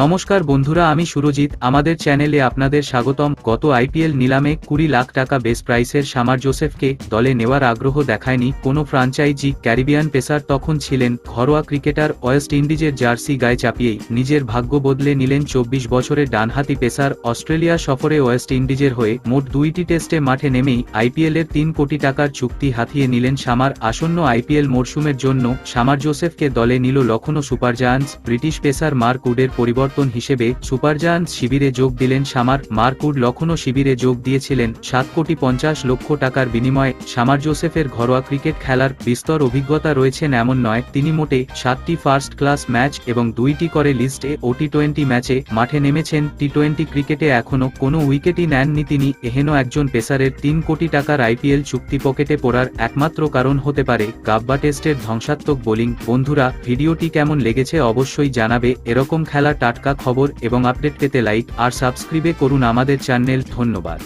নমস্কার বন্ধুরা, আমি সুরজিৎ। আমাদের চ্যানেলে আপনাদের স্বাগতম। গত আইপিএল নিলামে 20 লাখ টাকা বেস প্রাইসের শামার জোসেফকে দলে নেওয়ার আগ্রহ দেখায়নি কোনো ফ্রাঞ্চাইজি। ক্যারিবিয়ান পেসার তখন ছিলেন ঘরোয়া ক্রিকেটার। ওয়েস্ট ইন্ডিজের জার্সি গায়ে চাপিয়েই নিজের ভাগ্য বদলে নিলেন 24 বছরের ডানহাতি পেসার। অস্ট্রেলিয়া সফরে ওয়েস্ট ইন্ডিজের হয়ে মোট 2টি টেস্টে মাঠে নেমেই আইপিএলের 3 কোটি টাকার চুক্তি হাতিয়ে নিলেন শামার। আসন্ন আইপিএল মরশুমের জন্য শামার জোসেফকে দলে নিল Lucknow super giants. British pacer Mark উডের পরিবর্তন হিসেবে সুপার জায়ান্টস শিবিরে যোগ দিলেন শামার। মার্ক উড লখনৌ শিবিরে যোগ দিয়েছিলেন 7,50,00,000 টাকার বিনিময়ে। শামার জোসেফের ঘরোয়া ক্রিকেট খেলার বিস্তর অভিজ্ঞতা রয়েছেন এমন নয়, তিনি মোটে 7টি ফার্স্ট ক্লাস ম্যাচ এবং 2টি করে লিস্টে ও টি20 ম্যাচে মাঠে নেমেছেন। টি20 ক্রিকেটে এখনও কোনো উইকেটই নেননি তিনি। এহেন একজন পেসারের 3 কোটি টাকার আইপিএল চুক্তি পকেটে পড়ার একমাত্র কারণ হতে পারে গাব্বা টেস্টের ধ্বংসাত্মক বোলিং। বন্ধুরা, ভিডিওটি কেমন লেগেছে অবশ্যই জানাবে। এরকম খেলার টাটকা খবর এবং আপডেট পেতে লাইক আর সাবস্ক্রাইব করুন আমাদের চ্যানেল। ধন্যবাদ।